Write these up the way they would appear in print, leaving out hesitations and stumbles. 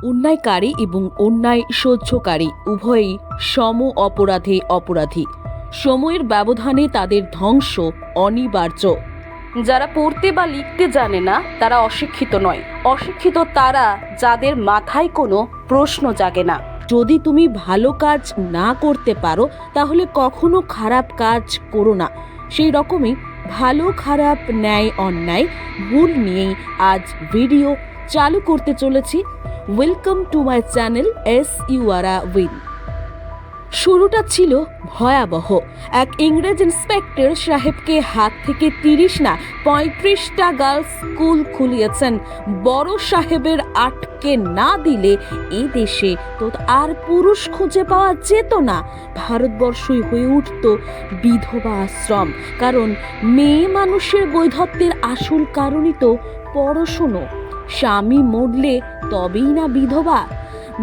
অন্যায়কারী এবং অন্যায় সহ্যকারী উভয়ই সম অপরাধে অপরাধী। সময়ের ব্যবধানে তাদের ধ্বংস অনিবার্য। যারা পড়তে বা লিখতে জানে না তারা অশিক্ষিত নয়, অশিক্ষিত তারা যাদের মাথায় কোনো প্রশ্ন জাগে না। যদি তুমি ভালো কাজ না করতে পারো তাহলে কখনো খারাপ কাজ করো না। সেই রকমই ভালো খারাপ ন্যায় অন্যায় ভুল নিয়েই আজ ভিডিও চালু করতে চলেছি। Welcome to my channel SURA win. শুরুটা ছিল ভয়াবহ। এক ইংরেজ ইন্সপেক্টর সাহেবকে হাত থেকে 30 না 35টা গার্লস স্কুল খুলিয়েছেন। বড় সাহেবের আটকে না দিলে এই দেশে তো আর পুরুষ খুঁজে পাওয়া যেত না। ভারতবর্ষই হয়ে উঠত বিধবা আশ্রম। কারণ মেয়ে মানুষের বৈধত্যের আসল কারণই তো পড়াশুনো। স্বামী মরলে তবেই না বিধবা।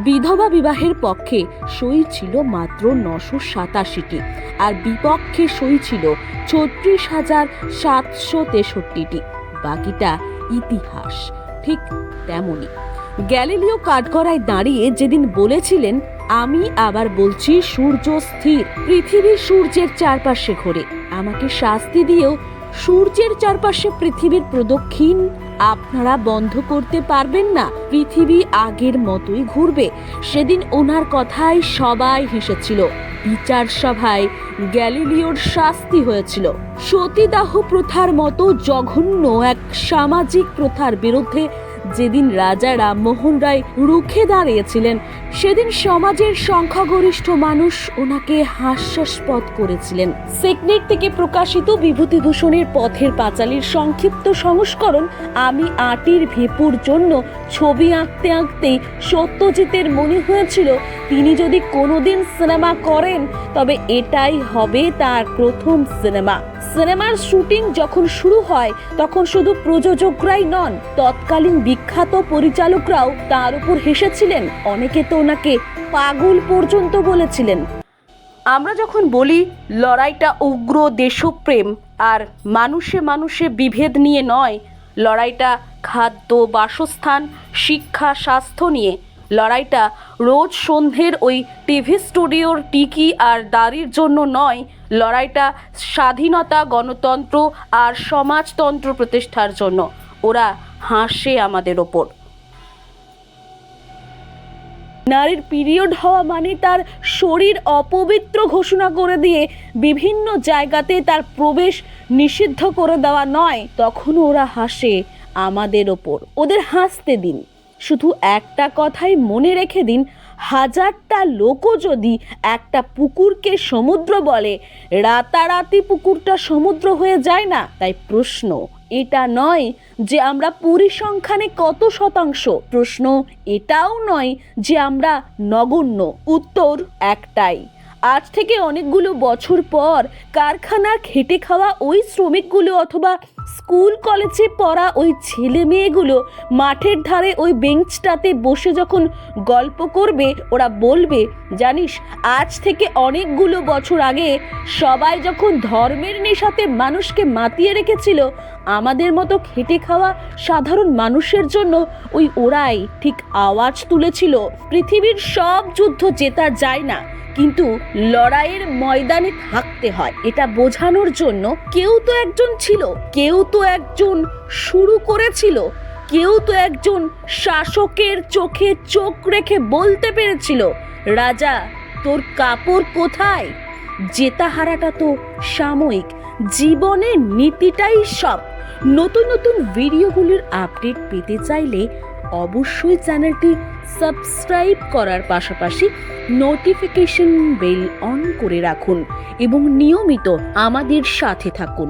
বিধবা বিবাহের পক্ষে সই ছিল মাত্র 987টি, আর বিপক্ষে সই ছিল 36,763টি। বাকিটা ইতিহাস। ঠিক তেমনি গ্যালিলিও কাঠগড়ায় দাঁড়িয়ে যেদিন বলেছিলেন, আমি আবার বলছি সূর্য স্থির, পৃথিবী সূর্যের চারপাশে ঘোরে, আমাকে শাস্তি দিয়েও সূর্যের চারপাশে পৃথিবীর প্রদক্ষিণ আপনারা বন্ধ করতে পারবেন না। পৃথিবী আগের মতোই ঘুরবে। সেদিন ওনার কথায় সবাই হেসেছিল। বিচার সভায় গ্যালিলিওর শাস্তি হয়েছিল। সতীদাহ প্রথার মতো জঘন্য এক সামাজিক প্রথার বিরুদ্ধে যেদিন রাজা রামমোহন রায় রুখে দাঁড়িয়েছিলেন, সেদিন সমাজের সংখ্যাগরিষ্ঠ মানুষ ওনাকে হাস্যাস্পদ করেছিলেন। সেকনেট থেকে প্রকাশিত বিভূতিভূষণের পথের পাঁচালীর সংক্ষিপ্ত সংস্করণ আমি আটির ভেপুর জন্য ছবি আঁকতে আঁকতেই সত্যজিতের মনে হয়েছিল তিনি যদি কোনোদিন সিনেমা করেন তবে এটাই হবে তার প্রথম সিনেমা। সিনেমার শুটিং যখন শুরু হয় তখন শুধু প্রযোজকরাই নন, তৎকালীন বিখ্যাত পরিচালকরাও তার উপর হেসেছিলেন। অনেকে তো ওনাকে পাগল পর্যন্ত বলেছিলেন। আমরা যখন বলি লড়াইটা উগ্র দেশপ্রেম আর মানুষে মানুষে বিভেদ নিয়ে নয়, লড়াইটা খাদ্য, বাসস্থান, শিক্ষা, স্বাস্থ্য নিয়ে, লড়াইটা রোজ সন্ধ্যের ওই টিভি স্টুডিওর টিকি আর দাড়ির জন্য নয়, লড়াইটা স্বাধীনতা, গণতন্ত্র আর সমাজতন্ত্র প্রতিষ্ঠার জন্য। ওরা হাসে আমাদের ওপর। নারীর পিরিয়ড হওয়া মানে তার শরীর অপবিত্র ঘোষণা করে দিয়ে বিভিন্ন জায়গাতে তার প্রবেশ নিষিদ্ধ করে দেওয়া নয়। তখন ওরা হাসে আমাদের ওপর। ওদের হাসতে দিন। শুধু একটা কথাই মনে রেখে দিন, হাজারটা লোকও যদি একটা পুকুরকে সমুদ্র বলে, রাতারাতি পুকুরটা সমুদ্র হয়ে যায় না। তাই প্রশ্ন এটা নয় যে আমরা পরিসংখ্যানে কত শতাংশ, প্রশ্ন এটাও নয় যে আমরা নগণ্য। উত্তর একটাই, আজ থেকে অনেকগুলো বছর পর কারখানার খেটে খাওয়া ওই শ্রমিকগুলো অথবা স্কুল কলেজে পড়া ওই ছেলে মেয়েগুলো মাঠের ধারে ওই বেঞ্চটাতে বসে যখন গল্প করবে, ওরা বলবে, জানিস আজ থেকে অনেকগুলো বছর আগে সবাই যখন ধর্মের নেশাতে মানুষকে মাতিয়ে রেখেছিল, আমাদের মতো খেটে খাওয়া সাধারণ মানুষের জন্য ওই ওরাই ঠিক আওয়াজ তুলেছিল। পৃথিবীর সব যুদ্ধ জেতা যায় না, কিন্তু লড়াইয়ের ময়দানে থাকতে হয়। এটা বোঝানোর জন্য কেউ তো একজন ছিল, কেউ তো একজন শুরু করেছিল, কেউ তো একজন শাসকের চোখে চোখ রেখে বলতে পেরেছিল, রাজা তোর কাপড় কোথায়? জেতা হারাটা তো সাময়িক, জীবনের নীতিটাই সব। নতুন নতুন ভিডিওগুলির আপডেট পেতে চাইলে অবশ্যই চ্যানেলটি সাবস্ক্রাইব করার পাশাপাশি নোটিফিকেশন বেল অন করে রাখুন এবং নিয়মিত আমাদের সাথে থাকুন।